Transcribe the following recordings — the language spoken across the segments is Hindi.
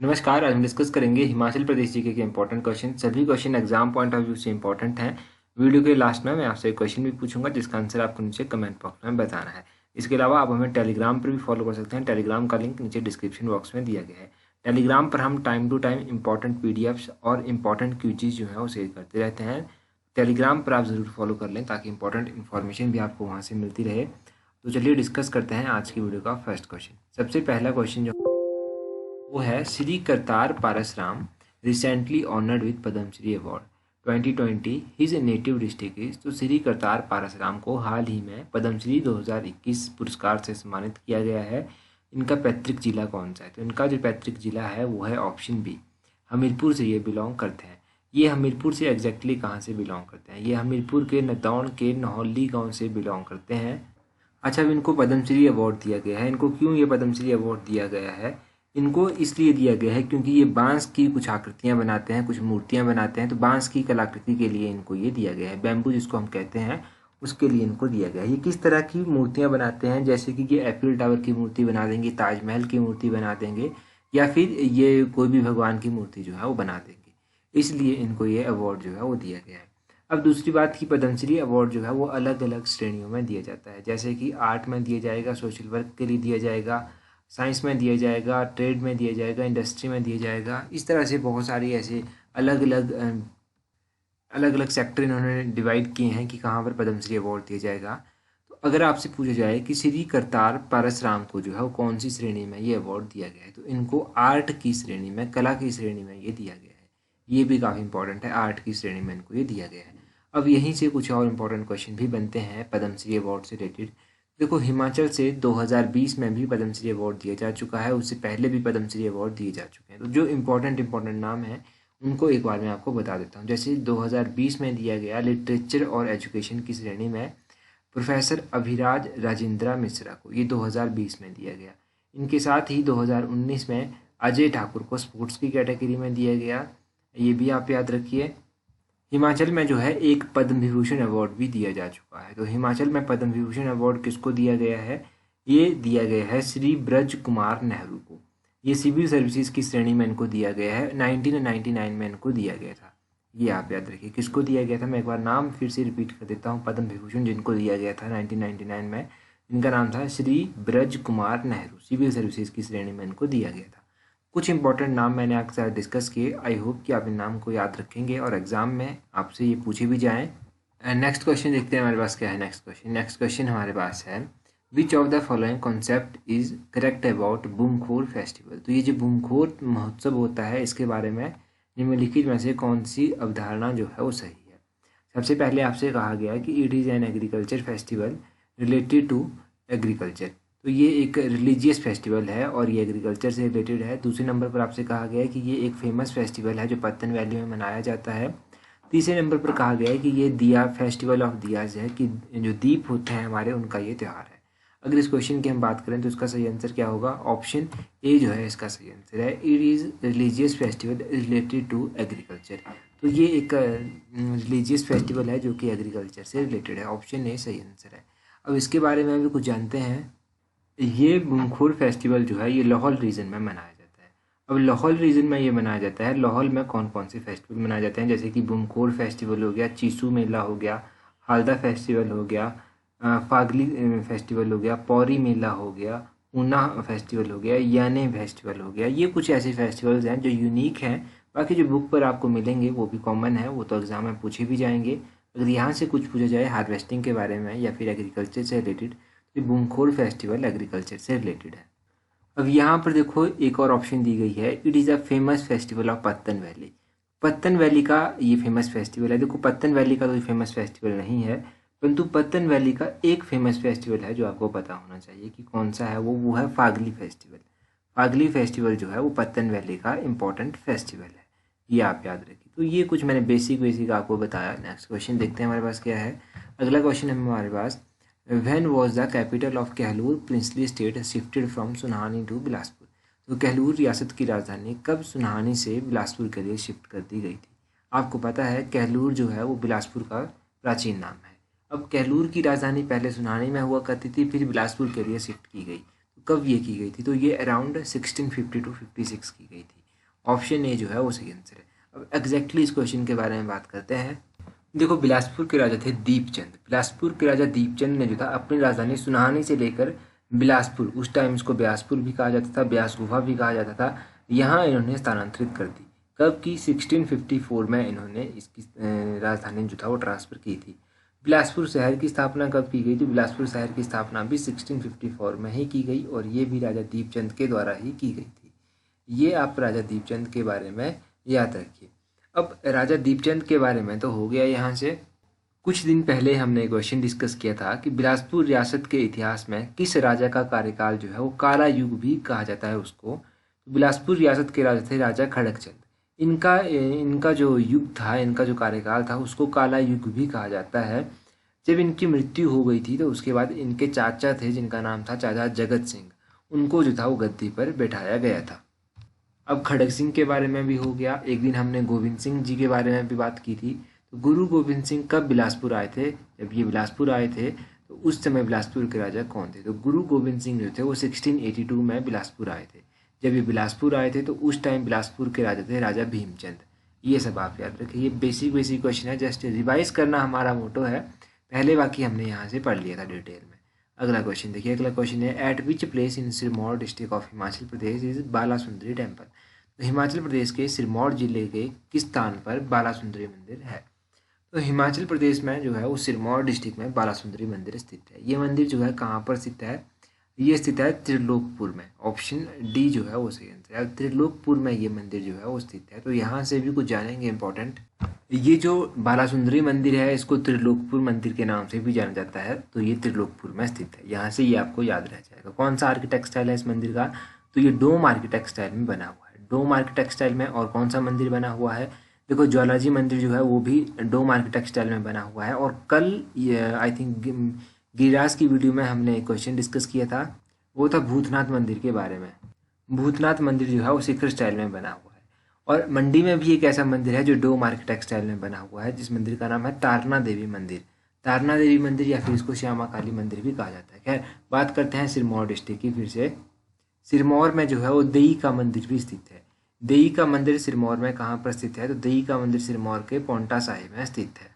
नमस्कार। आज हम डिस्कस करेंगे हिमाचल प्रदेश जीके के इंपॉर्टेंट क्वेश्चन। सभी question exam point of view से इंपॉर्टेंट हैं। वीडियो के लास्ट में मैं आपसे एक क्वेश्चन भी पूछूंगा जिसका आंसर आपको नीचे कमेंट बॉक्स में बताना है। इसके अलावा आप हमें टेलीग्राम पर भी फॉलो कर सकते हैं। टेलीग्राम का लिंक नीचे डिस्क्रिप्शन बॉक्स में दिया गया है। टेलीग्राम पर हम time to time important PDFs और इंपॉर्टेंट क्विज़ जो है वो शेयर करते रहते हैं। टेलीग्राम पर आप ज़रूर फॉलो कर लें ताकि इंपॉर्टेंट इन्फॉर्मेशन भी आपको वहाँ से मिलती रहे। तो चलिए डिस्कस करते हैं आज की वीडियो का फर्स्ट क्वेश्चन। सबसे पहला क्वेश्चन जो वो है, Shri Kartar Parasram recently honoured with Padmashri award 2020 his native district is. तो श्री करतार पारसराम को हाल ही में पद्मश्री 2021 पुरस्कार से सम्मानित किया गया है। इनका पैतृक जिला कौन सा है? तो इनका जो पैतृक जिला है वो है ऑप्शन बी, हमीरपुर से ये बिलोंग करते हैं। ये हमीरपुर से एग्जैक्टली कहाँ से बिलोंग करते हैं? ये हमीरपुर के नतौन के नहौली गांव से बिलोंग करते हैं। अच्छा, अब इनको पद्मश्री अवार्ड दिया गया है। इनको क्यों ये पद्मश्री अवार्ड दिया गया है? इनको इसलिए दिया गया है क्योंकि ये बांस की कुछ आकृतियां बनाते हैं, कुछ मूर्तियां बनाते हैं। तो बांस की कलाकृति के लिए इनको ये दिया गया है। बैम्बू जिसको हम कहते हैं उसके लिए इनको दिया गया है। ये किस तरह की मूर्तियां बनाते हैं? जैसे कि ये एफिल टावर की मूर्ति बना देंगे, ताजमहल की मूर्ति बना देंगे, या फिर ये कोई भी भगवान की मूर्ति जो है वो बना देंगे। इसलिए इनको ये अवार्ड जो है वो दिया गया है। अब दूसरी बात की, पद्मश्री अवार्ड जो है वो अलग अलग श्रेणियों में दिया जाता है। जैसे कि आर्ट में दिया जाएगा, सोशल वर्क के लिए दिया जाएगा, साइंस में दिया जाएगा, ट्रेड में दिया जाएगा, इंडस्ट्री में दिया जाएगा। इस तरह से बहुत सारी ऐसे अलग अलग सेक्टर इन्होंने डिवाइड किए हैं कि कहाँ पर पद्मश्री अवार्ड दिया जाएगा। तो अगर आपसे पूछा जाए कि श्री करतार पारसराम को जो है वो कौन सी श्रेणी में ये अवार्ड दिया गया है, तो इनको आर्ट की श्रेणी में, कला की श्रेणी में ये दिया गया है। ये भी काफ़ी इंपॉर्टेंट है, आर्ट की श्रेणी में इनको ये दिया गया है। अब यहीं से कुछ और इम्पोर्टेंट क्वेश्चन भी बनते हैं पद्मश्री अवार्ड से रिलेटेड। देखो, हिमाचल से 2020 में भी पद्मश्री अवार्ड दिया जा चुका है, उससे पहले भी पद्मश्री अवार्ड दिए जा चुके हैं। तो जो इम्पोर्टेंट नाम है उनको एक बार मैं आपको बता देता हूँ। जैसे 2020 में दिया गया लिटरेचर और एजुकेशन की श्रेणी में प्रोफेसर अभिराज राजेंद्रा मिश्रा को, ये 2020 में दिया गया। इनके साथ ही 2019 में अजय ठाकुर को स्पोर्ट्स की कैटेगरी में दिया गया। ये भी आप याद रखिए। हिमाचल में जो है एक पद्म विभूषण अवार्ड भी दिया जा चुका है। तो हिमाचल में पद्म विभूषण अवार्ड किसको दिया गया है? ये दिया गया है श्री ब्रज कुमार नेहरू को। ये सिविल सर्विसेज की श्रेणी में इनको दिया गया है। 1999 में इनको दिया गया था। ये आप याद रखिए किसको दिया गया था। मैं एक बार नाम फिर से रिपीट कर देता हूँ। पद्म विभूषण जिनको दिया गया था 1999 में, इनका नाम था श्री ब्रज कुमार नेहरू। सिविल सर्विसेज की श्रेणी में इनको दिया गया था। कुछ इंपॉर्टेंट नाम मैंने आपके साथ डिस्कस किए। आई होप कि आप इन नाम को याद रखेंगे और एग्जाम में आपसे ये पूछे भी जाएं। नेक्स्ट क्वेश्चन देखते हैं हमारे पास क्या है। नेक्स्ट क्वेश्चन हमारे पास है, which of the following concept is correct about बुमखोर फेस्टिवल। तो ये जो बुमखोर महोत्सव होता है इसके बारे में निम्नलिखित में से कौन सी अवधारणा जो है वो सही है? सबसे पहले आपसे कहा गया कि it is an agriculture festival related to agriculture. तो ये एक रिलीजियस फेस्टिवल है और ये एग्रीकल्चर से रिलेटेड है। दूसरे नंबर पर आपसे कहा गया है कि ये एक फेमस फेस्टिवल है जो पत्तन वैली में मनाया जाता है। तीसरे नंबर पर कहा गया है कि ये दिया फेस्टिवल ऑफ दियाज है, कि जो दीप होते हैं हमारे उनका ये त्यौहार है। अगर इस क्वेश्चन की हम बात करें तो इसका सही आंसर क्या होगा? ऑप्शन ए जो है इसका सही आंसर है। It is religious festival related to agriculture. तो ये एक रिलीजियस फेस्टिवल है जो कि एग्रीकल्चर से रिलेटेड है। ऑप्शन ए सही आंसर है। अब इसके बारे में भी कुछ जानते हैं। ये बुमखोर फेस्टिवल जो है ये लाहौल रीजन में मनाया जाता है। अब लाहौल रीजन में ये मनाया जाता है। लाहौल में कौन कौन से फेस्टिवल मनाए जाते हैं? जैसे कि बुमखोर फेस्टिवल हो गया, चीसू मेला हो गया, हालदा फेस्टिवल हो गया, फागली फेस्टिवल हो गया, पौरी मेला हो गया, ऊना फेस्टिवल हो गया, याने फेस्टिवल हो गया। ये कुछ ऐसे फेस्टिवल्स हैं जो यूनिक हैं। बाकी जो बुक पर आपको मिलेंगे वो भी कॉमन है, वो तो एग्जाम में पूछे भी जाएंगे। अगर यहाँ से कुछ पूछा जाए हार्वेस्टिंग के बारे में या फिर एग्रीकल्चर से रिलेटेड, तो बुमखोर फेस्टिवल एग्रीकल्चर से रिलेटेड है। अब यहाँ पर देखो एक और ऑप्शन दी गई है, it is a famous festival of पत्तन वैली। पत्तन वैली का ये फेमस फेस्टिवल है। देखो, पत्तन वैली का तो फेमस फेस्टिवल नहीं है, परंतु पत्तन वैली का एक फेमस फेस्टिवल है जो आपको पता होना चाहिए कि कौन सा है। वो है फागली फेस्टिवल। फागली फेस्टिवल जो है वो पत्तन वैली का इम्पोर्टेंट फेस्टिवल है। ये आप याद रखिए। तो ये कुछ मैंने बेसिक आपको बताया। नेक्स्ट क्वेश्चन देखते हैं हमारे पास क्या है। अगला क्वेश्चन है हमारे पास, When was the capital of Kahlur princely state shifted from Sunhani to Bilaspur. तो कहलूर रियासत की राजधानी कब सुनहानी से बिलासपुर के लिए शिफ्ट कर दी गई थी? आपको पता है कहलूर जो है वो बिलासपुर का प्राचीन नाम है। अब कहलूर की राजधानी पहले सुनहानी में हुआ करती थी, फिर बिलासपुर के लिए शिफ्ट की गई। तो कब ये की गई थी? तो ये अराउंड 1650 टू 56 की गई थी। ऑप्शन ए जो है वो सही आंसर है। अब एग्जैक्टली इस क्वेश्चन के बारे में बात करते हैं। देखो, बिलासपुर के राजा थे दीपचंद। बिलासपुर के राजा दीपचंद ने जो था अपनी राजधानी सुनानी से लेकर बिलासपुर, उस टाइम इसको ब्यासपुर भी कहा जाता था, ब्यास गुफा भी कहा जाता था, यहाँ इन्होंने स्थानांतरित कर दी। कब की? 1654 में इन्होंने इसकी राजधानी जो था वो ट्रांसफ़र की थी। बिलासपुर शहर की स्थापना कब की गई थी? बिलासपुर शहर की स्थापना भी 1654 में ही की गई और ये भी राजा दीपचंद के द्वारा ही की गई थी। ये आप राजा दीपचंद के बारे में याद रखिए। अब राजा दीपचंद के बारे में तो हो गया यहाँ से। कुछ दिन पहले हमने एक क्वेश्चन डिस्कस किया था कि बिलासपुर रियासत के इतिहास में किस राजा का कार्यकाल जो है वो काला युग भी कहा जाता है उसको। तो बिलासपुर रियासत के राजा थे राजा खड़गचंद। इनका जो युग था, इनका जो कार्यकाल था, उसको काला युग भी कहा जाता है। जब इनकी मृत्यु हो गई थी तो उसके बाद इनके चाचा थे जिनका नाम था चाचा जगत सिंह, उनको जो था वो गद्दी पर बैठाया गया था। अब खड़ग सिंह के बारे में भी हो गया। एक दिन हमने गोविंद सिंह जी के बारे में भी बात की थी। तो गुरु गोविंद सिंह कब बिलासपुर आए थे? जब ये बिलासपुर आए थे तो उस समय बिलासपुर के राजा कौन थे? तो गुरु गोविंद सिंह जो थे वो 1682 में बिलासपुर आए थे। जब ये बिलासपुर आए थे तो उस टाइम बिलासपुर के राजा थे राजा भीमचंद। ये सब आप याद रखिए। ये बेसिक क्वेश्चन है, जस्ट रिवाइज करना हमारा मोटो है। पहले बाकी हमने यहाँ से पढ़ लिया था डिटेल में। अगला क्वेश्चन देखिए। अगला क्वेश्चन है, eight which place in Sirmaur district of Himachal Pradesh is Balasundari temple. तो हिमाचल प्रदेश के सिरमौर जिले के किस स्थान पर बालासुंदरी मंदिर है? तो हिमाचल प्रदेश में जो है वो सिरमौर डिस्ट्रिक्ट में बालासुंदरी मंदिर स्थित है। ये मंदिर जो है कहाँ पर स्थित है? ये स्थित है त्रिलोकपुर में। ऑप्शन डी जो है वो सही आंसर है। त्रिलोकपुर में ये मंदिर जो है वो स्थित है। तो यहाँ से भी कुछ जानेंगे इंपॉर्टेंट। ये जो बालासुंदरी मंदिर है इसको त्रिलोकपुर मंदिर के नाम से भी जाना जाता है। तो ये त्रिलोकपुर में स्थित है। यहाँ से ये आपको याद रह जाएगा। कौन सा आर्किटेक्ट स्टाइल है इस मंदिर का? तो ये डोम आर्किटेक्ट स्टाइल में बना हुआ है। डोम आर्किटेक्ट स्टाइल में। और कौन सा मंदिर बना हुआ है? देखो, ज्वालाजी मंदिर जो है वो भी डोम आर्किटेक्ट स्टाइल में बना हुआ है। और कल आई थिंक गिरिराज की वीडियो में हमने एक क्वेश्चन डिस्कस किया था, वो था भूतनाथ मंदिर के बारे में। भूतनाथ मंदिर जो है वो शिखर स्टाइल में बना हुआ है। और मंडी में भी एक ऐसा मंदिर है जो डोम आर्किटेक्ट स्टाइल में बना हुआ है, जिस मंदिर का नाम है तारना देवी मंदिर। तारना देवी मंदिर या फिर इसको श्यामा काली मंदिर भी कहा जाता है। खैर, बात करते हैं सिरमौर डिस्ट्रिक्ट की फिर से। सिरमौर में जो है वो देई का मंदिर भी स्थित है। देई का मंदिर सिरमौर में कहाँ पर स्थित है? तो देई का मंदिर सिरमौर के पोंटा साहिब में स्थित है।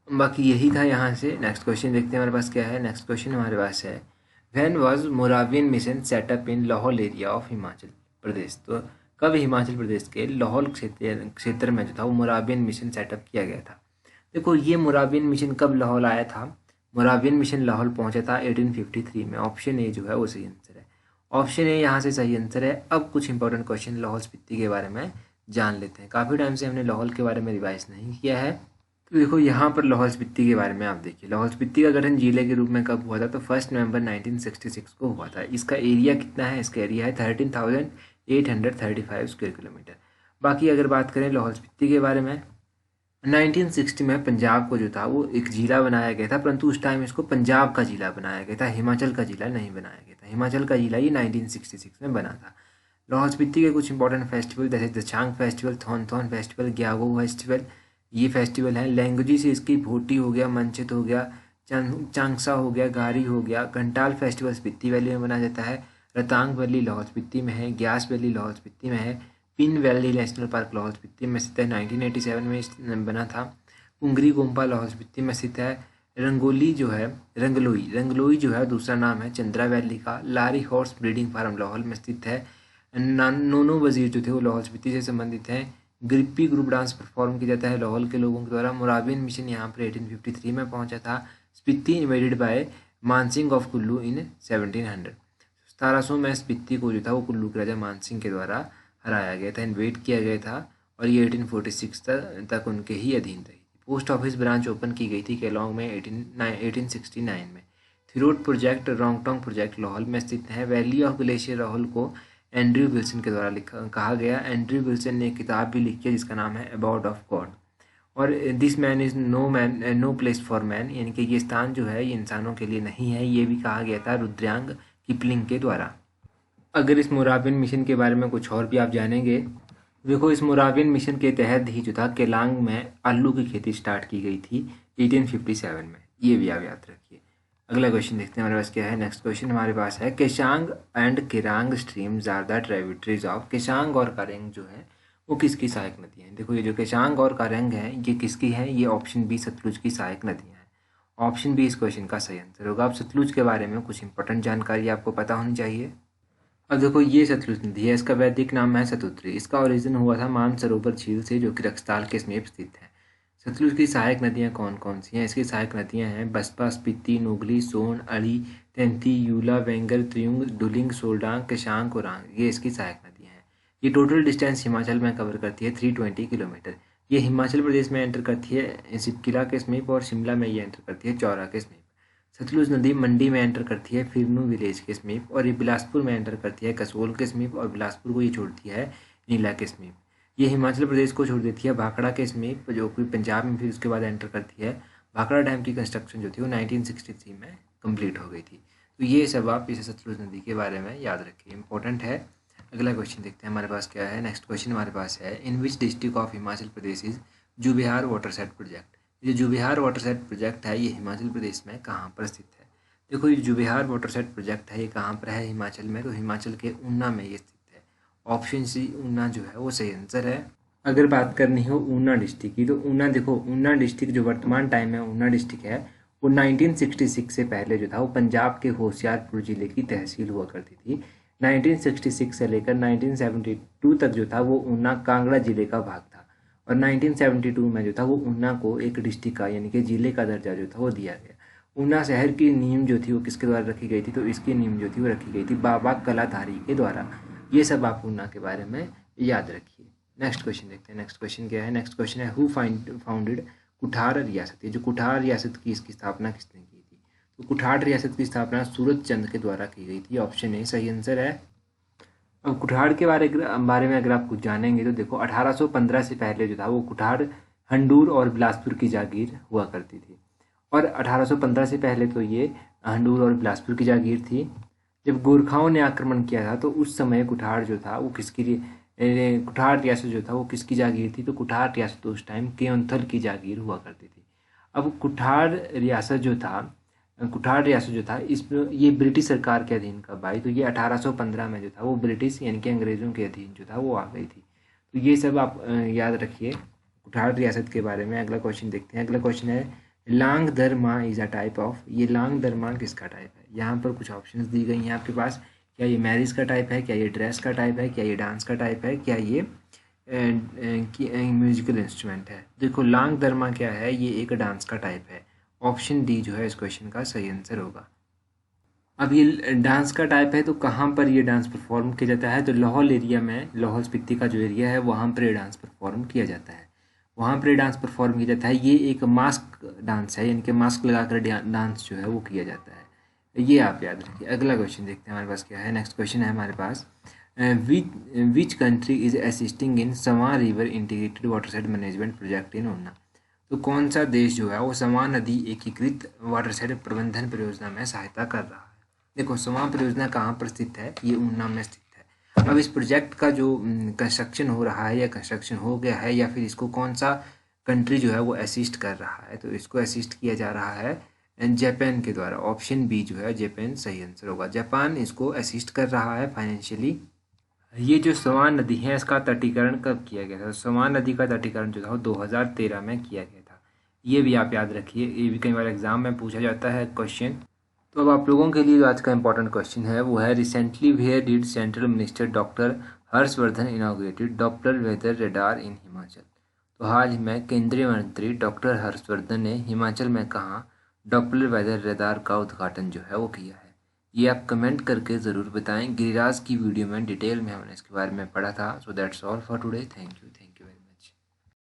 बाकी यही था यहाँ से। नेक्स्ट क्वेश्चन देखते हैं हमारे पास क्या है। नेक्स्ट क्वेश्चन हमारे पास है, when was Moravian mission set up in Lahaul area of Himachal Pradesh. तो कब हिमाचल प्रदेश के लाहौल क्षेत्र में जो था वो मोरावियन मिशन सेटअप किया गया था? देखो, ये मोरावियन मिशन कब लाहौल आया था? मोरावियन मिशन लाहौल पहुंचा था 1853 में। ऑप्शन ए जो है वो सही आंसर है। ऑप्शन ए यहाँ से सही आंसर है। अब कुछ इंपॉर्टेंट क्वेश्चन लाहौल स्पीति के बारे में जान लेते हैं। काफ़ी टाइम से हमने लाहौल के बारे में रिवाइज नहीं किया है। तो देखो, यहाँ पर लाहौल स्पीति के बारे में आप देखिए। लाहौल स्पीति का गठन जिले के रूप में कब हुआ था? तो 1 नवंबर 1966 को हुआ था। इसका एरिया कितना है? इसका एरिया है 13,835 स्क्वायर किलोमीटर। बाकी अगर बात करें लाहौल स्पीति के बारे में, 1960 में पंजाब को जो था वो एक जिला बनाया गया था, परंतु उस टाइम इसको पंजाब का जिला बनाया गया था, हिमाचल का जिला नहीं बनाया गया था। हिमाचल का जिला ये 1966 में बना था। लाहौल स्पीति के कुछ इंपॉर्टेंट फेस्टिवल जैसे दशांग फेस्टिवल, थॉन फेस्टिवल, ग्यागो फेस्टिवल, ये फेस्टिवल है। लैंग्वेज से इसकी भोटी हो गया, मंचित हो गया, चांगसा हो गया, गारी हो गया। घंटाल फेस्टिवल स्पीति वैली में मनाया जाता है। रतांग वैली लाहौल स्पीति में है। ग्यास वैली लाहौल स्पीति में है। Pin valley national park Lahaul Spiti में स्थित है, 1987 में बना था। पुंगरी गोम्पा लाहौल स्पीति में स्थित है। रंगोली जो है रंगलोई जो है दूसरा नाम है चंद्रा वैली का। लारी हॉर्स ब्रीडिंग फार्म लाहौल में स्थित है। नोनो वजीर जो थे वो लाहौल स्पीति से संबंधित हैं। गिरपी ग्रुप डांस परफॉर्म किया जाता है लाहौल के लोगों के द्वारा। मोरावियन मिशन यहाँ पर 1853 में पहुंचा था। Spiti invaded by Mansingh of Kullu in 1700। 1700 में स्पीति को जो था वो कुल्लू के राजा मानसिंह के द्वारा हराया गया था, इन्वेड किया गया था। और ये 1846 तक उनके ही अधीन रही। पोस्ट ऑफिस ब्रांच ओपन की गई थी केलोंग में 1869 में। थिरोट प्रोजेक्ट रोंगटोंग प्रोजेक्ट लाहौल में स्थित है। वैली ऑफ ग्लेशियर लाहौल को एंड्रयू विल्सन के द्वारा कहा गया। एंड्रयू विल्सन ने एक किताब भी लिखी है जिसका नाम है अबाउट ऑफ गॉड। और this man is no place for man, यानी कि ये स्थान जो है ये इंसानों के लिए नहीं है, ये भी कहा गया था रुद्रयांग किपलिंग के द्वारा। अगर इस मोरावियन मिशन के बारे में कुछ और भी आप जानेंगे, देखो इस मोरावियन मिशन के तहत ही जो था केलांग में आलू की खेती स्टार्ट की गई थी 1857 में, ये भी आप याद रखिए। अगला क्वेश्चन देखते हैं हमारे पास क्या है। नेक्स्ट क्वेश्चन हमारे पास है, Keshang and Kerang streams are the tributaries of. Keshang और कारेंग जो है वो किसकी सहायक नदियाँ हैं? देखो ये जो केशांग और कारेंग है ये किसकी है? ये ऑप्शन बी सतलुज की सहायक नदियाँ हैं। ऑप्शन बी इस क्वेश्चन का सही आंसर होगा। अब सतलुज के बारे में कुछ इंपॉर्टेंट जानकारी आपको पता होनी चाहिए। अब देखो ये सतलुज नदी है, इसका वैदिक नाम है सतुत्री। इसका ओरिजिन हुआ था मानसरोवर झील से जो कि रक्सताल के समीप स्थित है। सतलुज की सहायक नदियाँ कौन कौन सी हैं? इसकी सहायक नदियाँ हैं बसपा, स्पीति, नोगली, सोन, अली, तेंती, यूला, वेंगल, त्रियुंग, डुलिंग, सोलडांग, केशांग, कोरांग, ये इसकी सहायक नदियाँ हैं। ये टोटल डिस्टेंस हिमाचल में कवर करती है 320 किलोमीटर। ये हिमाचल प्रदेश में एंटर करती है सिपकिला के समीप और शिमला में ये एंटर करती है चौरा के समीप। सतलुज नदी मंडी में एंटर करती है फिरनू विलेज के समीप, और ये बिलासपुर में एंटर करती है कसोल के समीप, और बिलासपुर को ये छोड़ती है नीला के समीप। ये हिमाचल प्रदेश को छोड़ देती है भाखड़ा के समीप जो कि पंजाब में फिर उसके बाद एंटर करती है। भाखड़ा डैम की कंस्ट्रक्शन जो थी वो 1963 में कंप्लीट हो गई थी। तो ये सब आप इस सतलुज नदी के बारे में याद रखिए, इंपॉर्टेंट है। अगला क्वेश्चन देखते हैं हमारे पास क्या है। नेक्स्ट क्वेश्चन हमारे पास है, in which district of Himachal Pradesh is Jubihar watershed project. ये जुबिहार वाटर सेट प्रोजेक्ट है ये हिमाचल प्रदेश में कहाँ पर स्थित है? देखो ये जुबिहार वाटर सेट प्रोजेक्ट है ये कहाँ पर है हिमाचल में? तो हिमाचल के ऊना में ये स्थित है। ऑप्शन सी ऊना जो है वो सही आंसर है। अगर बात करनी हो ऊना डिस्ट्रिक्ट की, तो ऊना देखो ऊना डिस्ट्रिक्ट जो वर्तमान टाइम में ऊना डिस्ट्रिक्ट है वो 1966 से पहले जो था वो पंजाब के होशियारपुर जिले की तहसील हुआ करती थी। 1966 से लेकर 1972 तक जो था वो ऊना कांगड़ा जिले का भाग था, और 1972 में जो था वो ऊना को एक डिस्ट्रिक्ट का यानी कि जिले का दर्जा जो था वो दिया गया। ऊना शहर की नींव जो थी वो किसके द्वारा रखी गई थी? तो इसकी नींव जो थी वो रखी गई थी बाबा कलाधारी के द्वारा। ये सब आप ऊना के बारे में याद रखिए। नेक्स्ट क्वेश्चन देखते हैं। नेक्स्ट क्वेश्चन क्या है? नेक्स्ट क्वेश्चन है, हु फाउंडेड कुठार रियासत। ये जो कुठार रियासत की इसकी स्थापना किसने की थी? तो कुठार रियासत की स्थापना सूरत चंद के द्वारा की गई थी। ऑप्शन ए सही आंसर है। अब कुठार के बारे में अगर आप कुछ जानेंगे तो देखो 1815 से पहले जो था वो कुठार हंडूर और बिलासपुर की जागीर हुआ करती थी, और 1815 से पहले तो ये हंडूर और बिलासपुर की जागीर थी। जब गोरखाओं ने आक्रमण किया था तो उस समय कुठार जो था वो कुठार रियासत जो था वो किसकी जागीर थी? तो कुठार रियासत उस टाइम केओंथल की जागीर हुआ करती थी। अब कुठार रियासत जो था इसमें ये ब्रिटिश सरकार के अधीन कब आई? तो ये 1815 में जो था वो ब्रिटिश यानी कि अंग्रेज़ों के अधीन जो था वो आ गई थी। तो ये सब आप याद रखिए कुठार रियासत के बारे में। अगला क्वेश्चन देखते हैं। अगला क्वेश्चन है, लांग दरमा इज़ अ टाइप ऑफ। ये लांग दरमा किसका टाइप है? यहाँ पर कुछ ऑप्शंस दी गई हैं आपके पास। क्या ये मैरिज का टाइप है? क्या ये ड्रेस का टाइप है? क्या ये डांस का टाइप है? क्या ये म्यूजिकल इंस्ट्रूमेंट है? देखो लांग दरमा क्या है? ये एक डांस का टाइप है। ऑप्शन डी जो है इस क्वेश्चन का सही आंसर होगा। अब ये डांस का टाइप है तो कहाँ पर ये डांस परफॉर्म किया जाता है? तो लाहौल एरिया में, लाहौल स्पीति का जो एरिया है वहाँ पर ये डांस परफॉर्म किया जाता है। वहाँ पर डांस परफॉर्म किया जाता है। ये एक मास्क डांस है यानी कि मास्क लगाकर डांस जो है वो किया जाता है। ये आप याद रखिए। अगला क्वेश्चन देखते हैं हमारे पास क्या है। नेक्स्ट क्वेश्चन है हमारे पास, which country is assisting in Swan river integrated watershed management project in Una. तो कौन सा देश जो है वो सवां नदी एकीकृत वाटरशेड प्रबंधन परियोजना में सहायता कर रहा है? देखो सवां परियोजना कहाँ पर स्थित है? ये ऊना में स्थित है। अब इस प्रोजेक्ट का जो कंस्ट्रक्शन हो रहा है या कंस्ट्रक्शन हो गया है या फिर इसको कौन सा कंट्री जो है वो असिस्ट कर रहा है? तो इसको असिस्ट किया जा रहा है जापान के द्वारा। ऑप्शन बी जो है जापान सही आंसर होगा। जापान इसको असिस्ट कर रहा है फाइनेंशियली। ये जो स्वान नदी है इसका तटीकरण कब किया गया था? स्वान नदी का तटीकरण जो था वो 2013 में किया गया था। ये भी आप याद रखिए, ये भी कई बार एग्जाम में पूछा जाता है क्वेश्चन। तो अब आप लोगों के लिए जो आज का इंपॉर्टेंट क्वेश्चन है वो है, recently where did central minister doctor Harshvardhan inaugurated Doppler weather radar in Himachal. तो हाल ही में केंद्रीय मंत्री डॉक्टर हर्षवर्धन ने हिमाचल में कहाँ डॉप्लर वेदर रडार का उद्घाटन जो है वो किया है? ये आप कमेंट करके ज़रूर बताएं। गिरिराज की वीडियो में डिटेल में हमने इसके बारे में पढ़ा था। So that's all for today. Thank you.